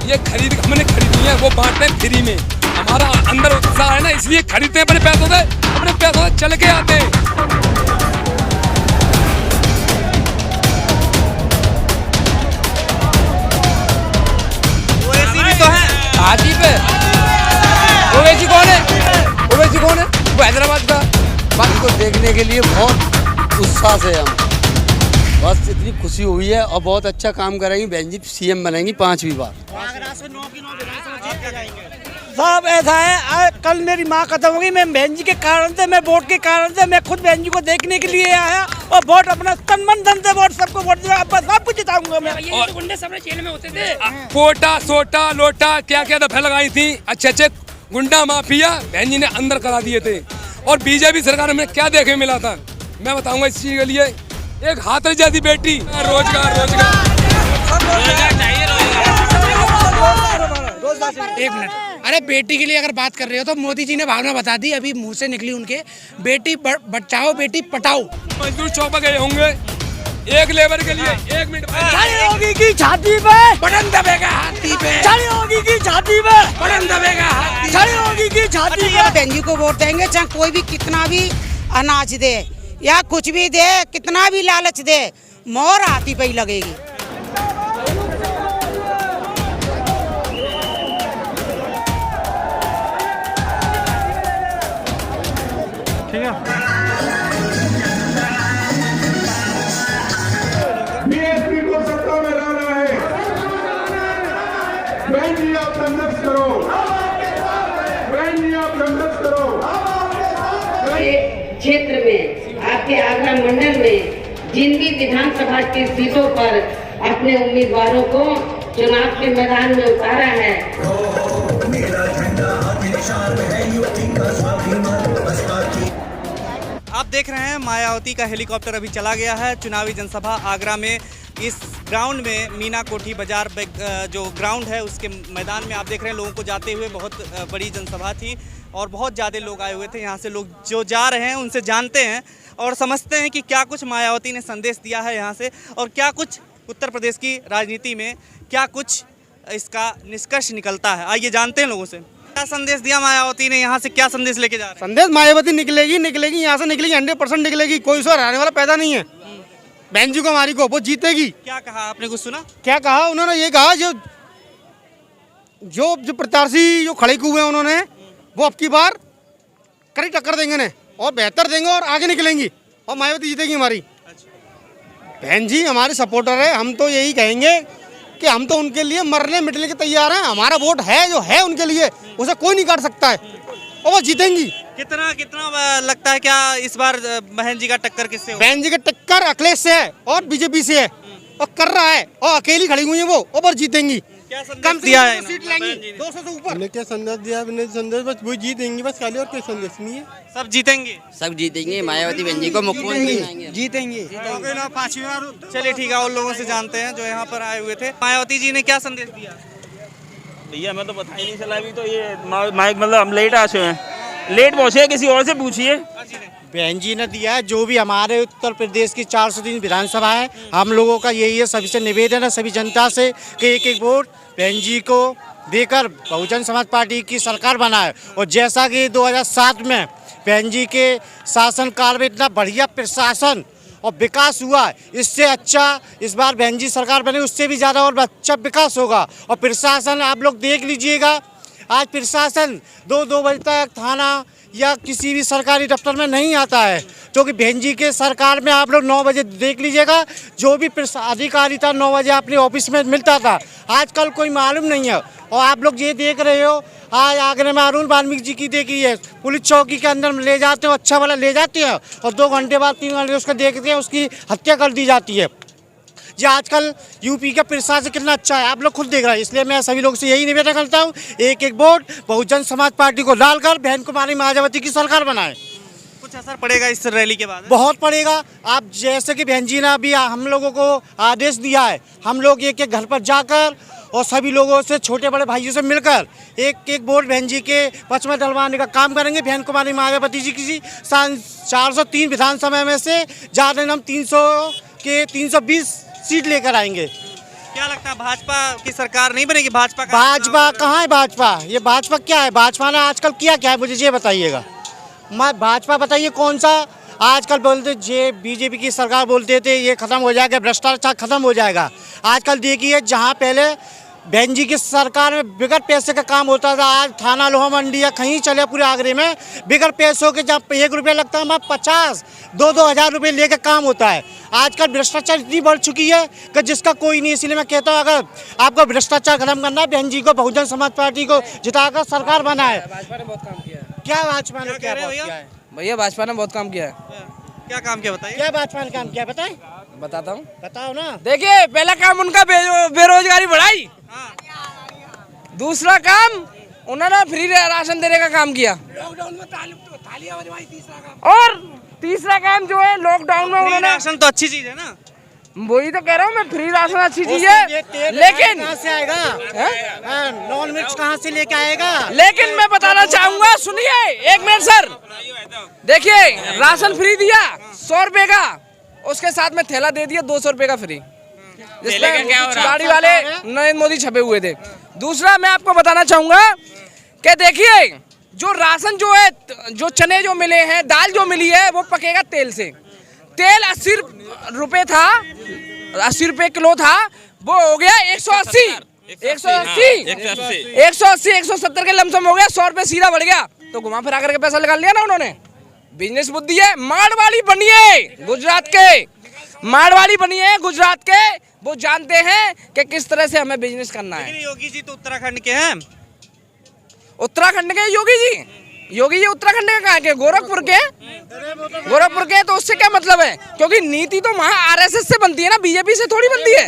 ये खरीद हमने खरीदी है, वो बांटते हैं फ्री में। हमारा अंदर उत्साह है ना, इसलिए खरीदते हैं अपने पैसों से चल के आते हैं। ओवैसी भी तो है हाथी पे। ओवैसी कौन है? ओवैसी कौन है? वो हैदराबाद का। बात को देखने के लिए बहुत उत्साह से हम, बस इतनी खुशी हुई है और बहुत अच्छा काम करेंगी। बहन जी सीएम बनेंगी 5वीं बार। साहब ऐसा है, कल मेरी माँ खत्म हो गई, मैं बहन जी के कारण से, मैं वोट के कारण से, मैं खुद बहन जी को देखने के लिए आया और वोट अपना तन मन धन से वोट सबको वोट दिया। अब सब कुछ जिताऊंगा मैं। ये तो गुंडे सब जेल में होते थे, पोटा सोटा लोटा क्या क्या दफे लगाई थी, अच्छे गुंडा माफिया बहन जी ने अंदर करा दिए थे। और बीजेपी सरकार में क्या देखे मिला था मैं बताऊंगा इस चीज के लिए। एक हाथ जैसी बेटी, रोजगार एक मिनट, अरे बेटी के लिए अगर बात कर रहे हो तो मोदी जी ने भावना बता दी, अभी मुंह से निकली उनके, बेटी बचाओ बेटी पटाओ। मजदूर चौपा गए होंगे एक लेबर के लिए। 1 मिनट योगी की छाती पे बटन दबेगा हाथी पे, योगी की छाती पे बटन दबेगा हाथी, योगी की छाती पे। बहन जी को वोट देंगे, चाहे कोई भी कितना भी अनाज दे या कुछ भी दे, कितना भी लालच दे, मोहर हाथी पे ही लगेगी। ठीक है। बीएसपी को सत्ता में लाना है। बहन जी आप संघर्ष करो, बहन जी आप संघर्ष करो। क्षेत्र में आपके आगरा मंडल में जिन भी विधानसभा की सीटों पर अपने उम्मीदवारों को चुनाव के मैदान में उतारा है, आप देख रहे हैं मायावती का हेलीकॉप्टर अभी चला गया है चुनावी जनसभा आगरा में। इस ग्राउंड में मीना कोठी बाजार जो ग्राउंड है उसके मैदान में आप देख रहे हैं लोगों को जाते हुए। बहुत बड़ी जनसभा थी और बहुत ज़्यादा लोग आए हुए थे। यहाँ से लोग जो जा रहे हैं उनसे जानते हैं और समझते हैं कि क्या कुछ मायावती ने संदेश दिया है यहाँ से, और क्या कुछ उत्तर प्रदेश की राजनीति में क्या कुछ इसका निष्कर्ष निकलता है। आइए जानते हैं लोगों से क्या संदेश दिया मायावती ने, यहाँ से क्या संदेश लेके जा रहे हैं। संदेश मायावती निकलेगी यहाँ से निकलेगी, 100% निकलेगी, कोई उसको हराने वाला पैदा नहीं है। बहन जी को हमारी को वो जीतेगी। क्या कहा आपने, कुछ सुना? क्या कहा उन्होंने? ये कहा जो प्रत्याशी जो खड़े हुए हैं उन्होंने, वो अब की बार कड़ी टक्कर देंगे ने और बेहतर देंगे और आगे निकलेंगी और मायावती जीतेगी हमारी। बहन जी हमारे सपोर्टर है, हम तो यही कहेंगे कि हम तो उनके लिए मरने मिटने के तैयार हैं। हमारा वोट है जो है उनके लिए, उसे कोई नहीं काट सकता है और वो जीतेंगी। कितना लगता है क्या इस बार बहन जी का टक्कर किससे होगा? बहन जी का टक्कर अखिलेश से है और बीजेपी से है और कर रहा है और अकेली खड़ी हुई है वो, और जीतेंगी। क्या कम दिया है सीट लेंगी 200 से ऊपर। क्या संदेश दिया? संदेश बस वो जीतेंगी बस, खाली और कोई संदेश नहीं है। सब जीतेंगे, सब जीतेंगे। मायावती बहन जी को मुख्यमंत्री जीतेंगे। चलिए ठीक है, और लोगों से जानते हैं जो यहाँ पर आए हुए थे। मायावती जी ने क्या संदेश दिया? भैया मैं तो पता ही नहीं चला, अभी तो ये माइक मतलब हम लेट आए हैं, लेट पहुँचे, किसी और से पूछिए। बहन जी ने दिया है, जो भी हमारे उत्तर प्रदेश की 403 विधानसभा है, हम लोगों का यही है, सभी से निवेदन है, सभी जनता से कि एक एक वोट बहन जी को देकर बहुजन समाज पार्टी की सरकार बनाए। और जैसा कि 2007 में बहन जी के शासनकाल में इतना बढ़िया प्रशासन और विकास हुआ, इससे अच्छा इस बार बहन जी सरकार बने उससे भी ज़्यादा और अच्छा विकास होगा। और प्रशासन आप लोग देख लीजिएगा, आज प्रशासन 2 बजे तक थाना या किसी भी सरकारी दफ्तर में नहीं आता है, क्योंकि बहन जी के सरकार में आप लोग 9 बजे देख लीजिएगा, जो भी अधिकारी था 9 बजे अपने ऑफिस में मिलता था। आजकल कोई मालूम नहीं है। और आप लोग ये देख रहे हो, आज आगरे में अरुण वाल्मीकि जी की देखी है, पुलिस चौकी के अंदर ले जाते हो, अच्छा वाला ले जाते हैं और 2 घंटे बाद 3 घंटे उसको देखते हैं, उसकी हत्या कर दी जाती है। जो आजकल यूपी का प्रशासन कितना अच्छा है आप लोग खुद देख रहे हैं। इसलिए मैं सभी लोगों से यही निवेदन करता हूँ, एक एक वोट बहुजन समाज पार्टी को डालकर बहन कुमारी मायावती की सरकार बनाए। कुछ असर पड़ेगा इस रैली के बाद? बहुत पड़ेगा। आप जैसे कि बहन जी ने अभी हम लोगों को आदेश दिया है, हम लोग एक एक घर पर जाकर और सभी लोगों से, छोटे बड़े भाइयों से मिलकर एक एक वोट बहन जी के पक्ष में डलवाने का काम करेंगे। बहन कुमारी मायावती जी की 403 विधानसभा में से ज़्यादा हम 300 के 320 सीट लेकर आएंगे। क्या लगता है भाजपा की सरकार नहीं बनेगी? भाजपा कहाँ है भाजपा? ये भाजपा क्या है? भाजपा ने आजकल किया क्या है मुझे ये बताइएगा। भाजपा बताइए कौन सा? आजकल बोलते जे बीजेपी की सरकार बोलते थे ये खत्म हो जाएगा, भ्रष्टाचार खत्म हो जाएगा। आजकल देखिए जहाँ पहले बहन जी की सरकार में बिगड़ पैसे का काम होता था, आज थाना लोहा मंडी या कहीं चले पूरे आगरे में बिगड़ पैसों के जब 1 रुपया लगता है वहाँ 50-2 हज़ार रुपये लेकर काम होता है। आजकल भ्रष्टाचार इतनी बढ़ चुकी है कि जिसका कोई नहीं। इसलिए मैं कहता हूँ अगर आपको भ्रष्टाचार खत्म करना है, बहन जी को बहुजन समाज पार्टी को जिताकर सरकार बनाए। भाजपा ने बहुत काम किया है। क्या भाजपा ने क्या किया है? भैया भाजपा ने बहुत काम किया है। क्या काम किया बताइए? क्या भाजपा ने काम किया बताए? बताता हूँ, बताओ ना। देखिए पहला काम उनका बेरोजगारी बढ़ाई। दूसरा काम उन्होंने फ्री राशन देने का काम किया। लॉकडाउन में थालियां बनवाई। और तीसरा काम जो है लॉकडाउन में उन्होंने राशन तो अच्छी चीज है ना, वही तो कह रहा हूँ मैं, फ्री राशन अच्छी चीज है, लेकिन कहाँ से आएगा? नॉन मिर्च कहाँ से लेके आएगा? लेकिन मैं बताना चाहूंगा, सुनिए 1 मिनट सर। देखिए राशन फ्री दिया 100 रुपए का, उसके साथ में थैला दे दिया 200 रुपए का फ्री, जिसमें गाड़ी वाले नरेंद्र मोदी छपे हुए थे। दूसरा मैं आपको बताना चाहूंगा कि देखिए जो राशन जो है, जो चने जो मिले हैं, दाल जो मिली है वो पकेगा तेल से। तेल 80 रुपए था, 80 रुपए किलो था, वो हो गया 180, 170 के लमसम हो गया, 100 रुपए सीधा बढ़ गया। तो घुमा फिरा करके पैसा निकाल लिया ना उन्होंने। बिजनेस बुद्धि है। मारवाड़ी बनिए गुजरात के, मारवाड़ी बनिए गुजरात के, वो जानते हैं कि किस तरह से हमें बिजनेस करना है। योगी जी तो उत्तराखंड के हैं। उत्तराखंड के योगी जी उत्तराखंड के कहाँ के? गोरखपुर के। तो उससे क्या मतलब है? क्योंकि नीति तो वहाँ आरएसएस से बनती है ना, बीजेपी से थोड़ी बनती है।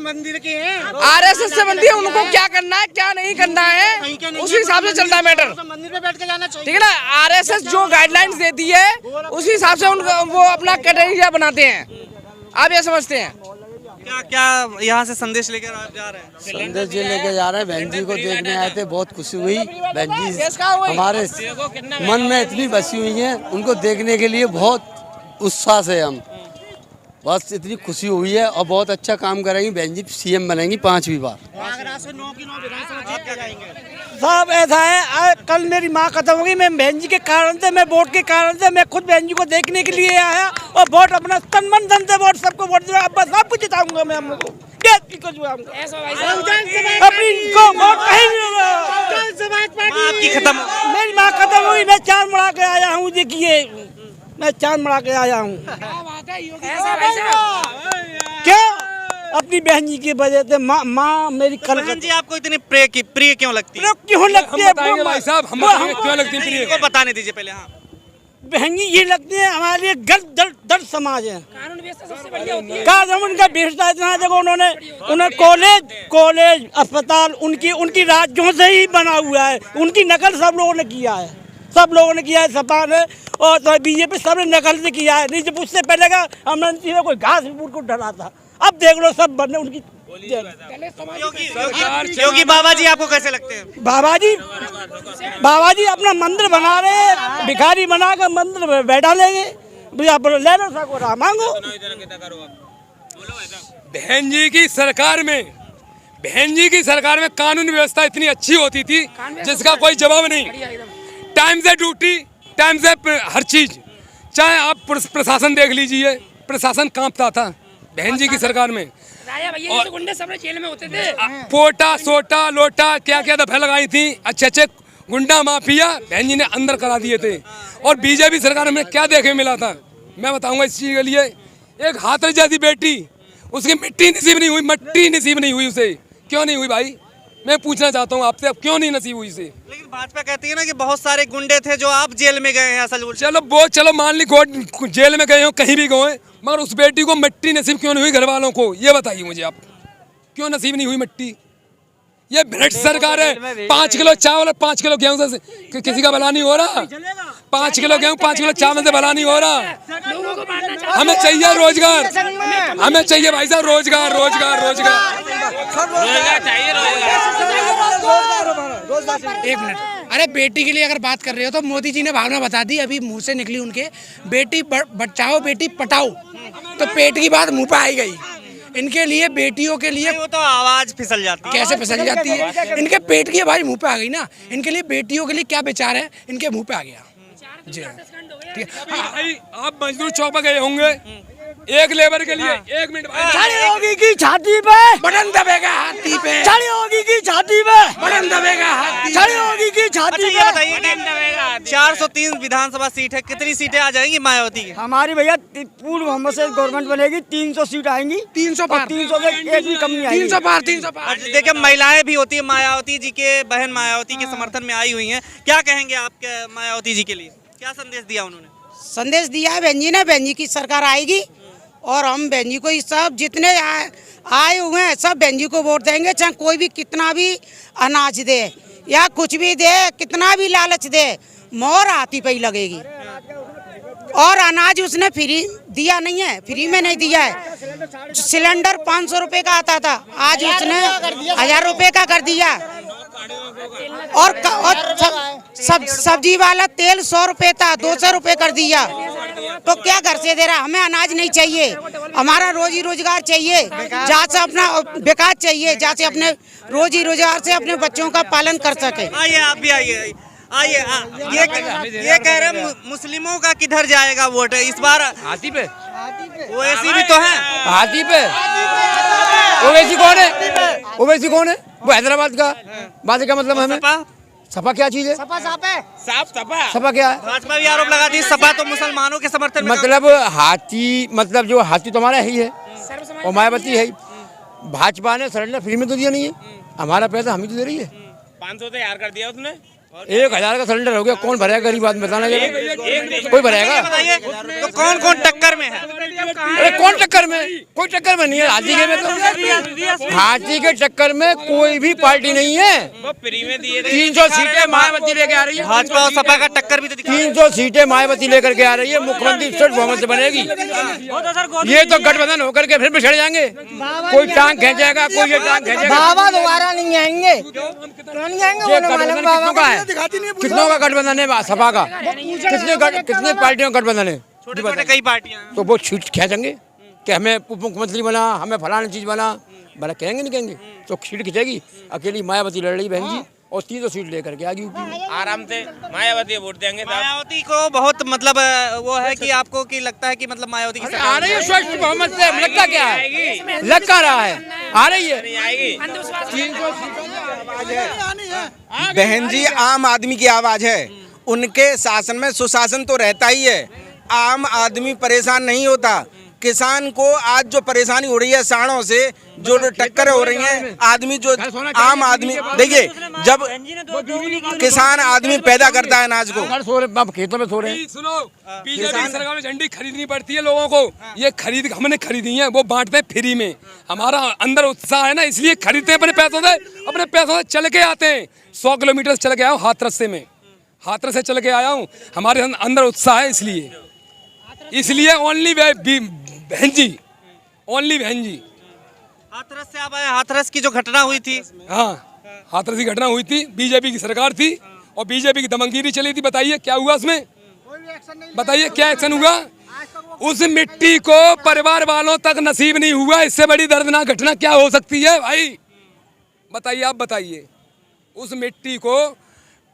मंदिर के हैं, आरएसएस से बनती है। उनको क्या करना है क्या नहीं करना है उसी हिसाब से चलता है मैटर, मंदिर में बैठ के जाना चाहिए। ठीक है ना। आरएसएस जो गाइडलाइंस देती है उसी हिसाब से उनको वो अपना कैटेगरी बनाते हैं। आप ये समझते हैं? क्या क्या यहाँ से संदेश लेकर आप जा रहे हैं? संदेश जी लेके जा रहे हैं। बहन जी को देखने आए थे, बहुत खुशी हुई। बहन जी हमारे मन में इतनी बसी हुई हैं, उनको देखने के लिए बहुत उत्साह से हम, बस इतनी खुशी हुई है। और बहुत अच्छा काम करेंगी बहन जी, सीएम बनेंगी 5वीं बार। साहब ऐसा है, कल मेरी माँ खत्म हो गई, मैं बहन जी के कारण से, मैं वोट के कारण से, मैं खुद बहन जी को देखने के लिए आया और वोट अपना तन मन धन से वोट सबको वोट दिया। बस सब कुछ जिताऊंगा मैं, हम लोग को अपनी को वोट आपकी खत्म, मेरी माँ खत्म हो गई, मैं चांद मड़ा के आया हूँ। देखिए मैं चांद मड़ा के आया हूँ। क्या अपनी बहन जी की वजह से माँ मेरी कल। बहन जी आपको इतनी प्रिय क्यों लगती है? क्यों लगती है भाई साहब? हम क्यों लगती है प्रिय? को बताने दीजिए पहले। हाँ, बहन जी ये लगती है हमारे लिए दर्द समाज है। कानून उनका बेचता इतना, देखो उन्होंने कॉलेज अस्पताल उनकी राज्यों से ही बना हुआ है। उनकी नकल सब लोगों ने किया है, सपा ने और तो बीजेपी सब ने नकल से किया है। नहीं जब उससे पहले का हमने कोई घास को डरा था, अब देख लो सब बनने उनकी। योगी बाबा जी आपको कैसे लगते हैं? बाबा जी अपना मंदिर बना रहे हैं, भिखारी बना कर मंदिर में बैठा लेंगे, ले लो सको राम मांगो। बहन जी की सरकार में कानून व्यवस्था इतनी अच्छी होती थी जिसका कोई जवाब नहीं। टाइम से ड्यूटी, टाइम से हर चीज। चाहे आप प्रशासन देख लीजिए, प्रशासन कांपता था बहन जी की सरकार में। और गुंडे सब जेल में होते थे। पोटा सोटा लोटा क्या क्या दफे लगाई थी, अच्छे गुंडा माफिया बहन जी ने अंदर करा दिए थे। और बीजेपी सरकार में क्या देखे मिला था मैं बताऊंगा इस चीज के लिए। एक हाथरस जैसी बेटी, उसकी मट्टी नसीब नहीं हुई उसे। क्यों नहीं हुई भाई? मैं पूछना चाहता हूँ आपसे, अब क्यों नहीं नसीब हुई इसे? लेकिन भाजपा कहती है ना कि बहुत सारे गुंडे थे जो आप जेल में गए हैं। असल चलो मान ली जेल में गए हो, कहीं भी गए, मगर उस बेटी को मिट्टी नसीब क्यों नहीं हुई? घर वालों को ये बताइए मुझे आप, क्यों नसीब नहीं हुई मिट्टी? ये भ्रष्ट सरकार है। 5 किलो चावल और 5 किलो गेहूं से किसी का भला नहीं हो रहा। 5 किलो गेहूं 5 किलो चावल से भला नहीं हो रहा। हमें चाहिए रोजगार, हमें चाहिए भाई साहब रोजगार। एक मिनट, अरे बेटी के लिए अगर बात कर रहे हो तो मोदी जी ने भावना बता दी, अभी मुंह से निकली उनके, बेटी बचाओ बेटी पटाओ, तो पेट की बात मुंह पे आई गई। इनके लिए बेटियों के लिए वो तो आवाज फिसल जाती है। कैसे फिसल जाती है, इनके पेट की आवाज मुंह पे आ गई ना। इनके लिए बेटियों के लिए क्या विचार है, इनके मुंह पे आ गया। जी ठीक है। भाई आप मजदूर चौक पर गए होंगे, एक लेबर के लिए 1 मिनट छड़ी होगी की छाती पे बटन दबेगा, हाथी पे छड़ी होगी की छाती पे बटन दबेगा, हाथी छड़ी होगी की छाती पे। ये बताइए 403 विधानसभा सीट है, कितनी सीटें आ जाएंगी मायावती की? हमारी भैया पूर्ण बहुमत से गवर्नमेंट बनेगी, 300 सीट आएंगी। 300 पार, 300 में एक भी कम नहीं आएगी। 300 पार, 300 पार। देखिए महिलाएं भी होती है, मायावती जी के बहन मायावती के समर्थन में आई हुई हैं। क्या कहेंगे आप मायावती जी के लिए, क्या संदेश दिया उन्होंने? संदेश दिया है बहन जी ने, बहन जी की सरकार आएगी और हम बहन जी को ही सब जितने आए हुए हैं सब बहन जी को वोट देंगे, चाहे कोई भी कितना भी अनाज दे या कुछ भी दे, कितना भी लालच दे, मोहर हाथी पे ही लगेगी। और अनाज उसने फ्री दिया नहीं है, फ्री में नहीं दिया है। सिलेंडर 500 रुपए का आता था, आज उसने 1000 रुपए का कर दिया। और सब्जी वाला तेल 100 रुपए था, 200 रुपए कर दिया। तो क्या घर से दे रहा? हमें अनाज नहीं चाहिए, हमारा रोजी रोजगार चाहिए, जहाँ से अपना विकास चाहिए, जहाँ से अपने रोजी रोजगार से अपने बच्चों का पालन कर सके। आइए आप भी आइए, आइए। ये कह रहे मुस्लिमों का किधर जाएगा वोट इस बार? हाथी पे। ओवैसी भी तो है। हाथी पे। ओवैसी कौन है? ओवैसी कौन है? वो हैदराबाद का। बात का मतलब हमें सपा क्या चीज है? सपा क्या है? भाजपा भी आरोप लगाती है सपा तो मुसलमानों के समर्थन में। मतलब हाथी, मतलब जो हाथी तो हमारा ही है और मायावती है। भाजपा ने सिलेंडर फ्री में तो दिया नहीं है, हमारा पैसा हम ही तो दे रही है। 500 तो यार कर दिया उसने, 1000 का सिलेंडर हो गया, कौन भरेगा? गरीब आदमी बताना जरा, कोई भरेगा? तो कौन कौन टक्कर में है? अरे कौन टक्कर में? कोई टक्कर में नहीं है। हाथी के में तो हाथी के टक्कर में कोई भी पार्टी नहीं है। वो फ्री में दिए 300 सीटें मायावती लेके आ रही है। भाजपा और सपा का टक्कर भी तो दिखा। 300 सीटें मायावती लेकर के आ रही है, मुख्यमंत्री सिर्फ बहुमत से बनेगी। ये तो गठबंधन होकर के फिर बिछड़ जाएंगे, कोई टांग खींचेगा, कोई ये टांग खींचेगा। बाबा दोबारा नहीं आएंगे, कितनों का गठबंधन है? सपा का कितने पार्टियों का गठबंधन है? छोटे कई पार्टियां, तो वो छीट खींचेंगे कि हमें उप मुख्यमंत्री बना, हमें फलानी चीज बना, भला कहेंगे नहीं कहेंगे? तो सीट खींचेगी। अकेली मायावती लड़ रही बहन जी और 300 सीट लेकर के आ गई आराम से। मायावती वोट देंगे। मायावती को बहुत मतलब वो है कि आपको की लगता है कि मतलब मायावती की आ रही है स्वस्थ बहुमत से। लगता क्या है? लग क्या रहा है? आ रही है। बहन जी आम आदमी की आवाज है, उनके शासन में सुशासन तो रहता ही है, आम आदमी परेशान नहीं होता। किसान को आज जो परेशानी हो रही है साड़ों से, जो टक्कर हो रही है, आदमी जो आम आदमी, देखिए जब किसान आदमी पैदा करता है अनाज को, खेतों में सो रहे हैं। सुनो, बीजेपी सरकार में झंडी खरीदनी पड़ती है लोगों को, ये खरीद हमने खरीदी है, वो बांटते फ्री में। हमारा अंदर उत्साह है ना, इसलिए खरीदते हैं अपने पैसों से चल के आते हैं। 100 किलोमीटर चल के आया हूँ हाथरस से चल के आया हूँ। हमारे अंदर उत्साह है, इसलिए ओनली बहन जी, ओनली बहन जी। हाथरस से आप आए, हाथरस की जो घटना हुई थी। हाँ, हाथरस की घटना हुई थी, बीजेपी की सरकार थी और बीजेपी की दमनगिरी चली थी। बताइए क्या हुआ उसमें? बताइए क्या एक्शन हुआ? उस मिट्टी को परिवार वालों तक नसीब नहीं हुआ। इससे बड़ी दर्दनाक घटना क्या हो सकती है भाई? बताइए, आप बताइए। उस मिट्टी को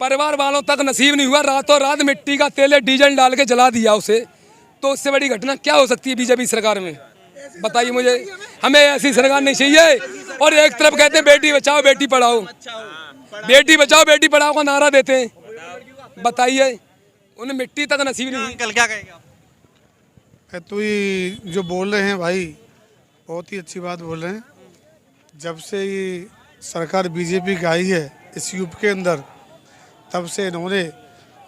परिवार वालों तक नसीब नहीं हुआ, रातों रात मिट्टी का तेल डीजल डाल के जला दिया उसे। तो उससे बड़ी घटना क्या हो सकती है बीजेपी सरकार में? बताइए मुझे। हमें ऐसी सरकार नहीं चाहिए। और एक तरफ कहते हैं बेटी बचाओ बेटी पढ़ाओ, बेटी बचाओ बेटी पढ़ाओ का नारा देते हैं। बताइए, उन्हें मिट्टी तक नसीब नहीं हुई। कल क्या कहेगा? तो ये जो बोल रहे हैं भाई, बहुत ही अच्छी बात बोल रहे हैं। जब से ये सरकार बीजेपी की आई है इस यूपी के अंदर, तब से इन्होंने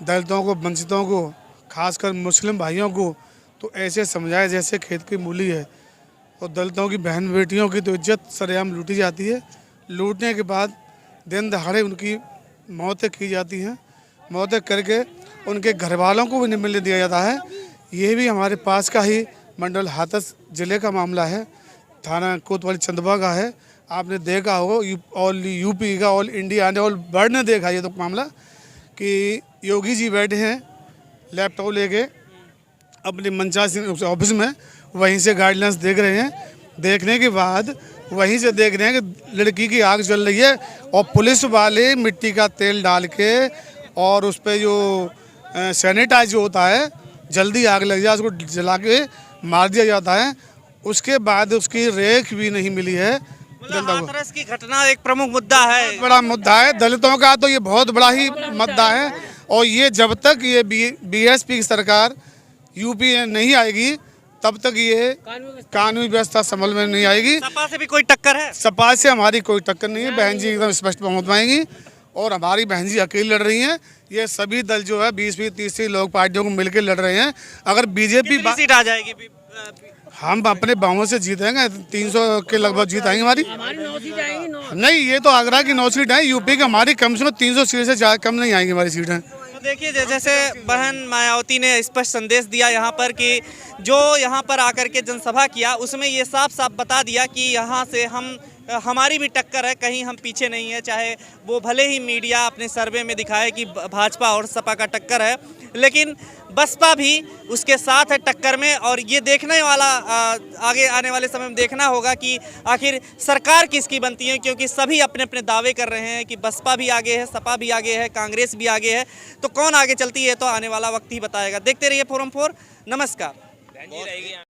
दलितों को, वंचितों को, खासकर मुस्लिम भाइयों को तो ऐसे समझाया जैसे खेत की मूली है। और दलितों की बहन बेटियों की तो इज्जत सरेआम लूटी जाती है। लूटने के बाद दिन दहाड़े उनकी मौतें की जाती हैं। मौतें करके उनके घर वालों को भी नहीं मिलने दिया जाता है। ये भी हमारे पास का ही मंडल हाथरस ज़िले का मामला है, थाना कोतवाली चंदवा का है। आपने देखा हो, ऑल यूपी का, ऑल इंडिया ने, ऑल वर्ल्ड ने देखा ये तो मामला कि योगी जी बैठे हैं लैपटॉप लेके अपने मंचासी ऑफिस में, वहीं से गाइडलाइंस देख रहे हैं देखने के बाद वहीं से देख रहे हैं कि लड़की की आग जल रही है और पुलिस वाले मिट्टी का तेल डाल के और उस पर जो सैनिटाइज जो होता है जल्दी आग लग जाए उसको जला के मार दिया जाता है। उसके बाद उसकी रेख भी नहीं मिली है। हाथरस की घटना एक प्रमुख मुद्दा है, बड़ा मुद्दा है दलितों का, तो ये बहुत बड़ा ही मुद्दा है। और ये जब तक ये बीएसपी की सरकार यूपी में नहीं आएगी तब तक ये कानूनी व्यवस्था संभल में नहीं आएगी। सपा से भी कोई टक्कर है? सपा से हमारी कोई टक्कर नहीं है। बहन जी एकदम स्पष्ट बहुमत पाएंगी और हमारी बहन जी अकेली लड़ रही हैं। ये सभी दल जो है 20-30 लोग पार्टियों को मिलकर लड़ रहे हैं। अगर बीजेपी सीट आ जाएगी, हम अपने बाहों से जीतेंगे, 300 के लगभग जीत आएंगे हमारी। नहीं, ये तो आगरा की 9 सीट है, यूपी की हमारी कम से कम 300 सीट से ज़्यादा कम नहीं आएंगी हमारी सीटें। देखिए जैसे बहन मायावती ने स्पष्ट संदेश दिया यहाँ पर कि जो यहाँ पर आकर के जनसभा किया उसमें ये साफ साफ बता दिया कि यहाँ से हमारी भी टक्कर है, कहीं हम पीछे नहीं है। चाहे वो भले ही मीडिया अपने सर्वे में दिखाए कि भाजपा और सपा का टक्कर है, लेकिन बसपा भी उसके साथ है टक्कर में। और ये देखने वाला आगे आने वाले समय में देखना होगा कि आखिर सरकार किसकी बनती है, क्योंकि सभी अपने अपने दावे कर रहे हैं कि बसपा भी आगे है, सपा भी आगे है, कांग्रेस भी आगे है। तो कौन आगे चलती है तो आने वाला वक्त ही बताएगा। देखते रहिए फोरम 4। नमस्कार।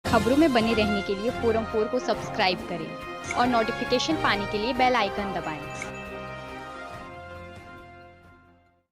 खबरों में बने रहने के लिए फोरम 4 को सब्सक्राइब करें और नोटिफिकेशन पाने के लिए बेल आइकन दबाएं।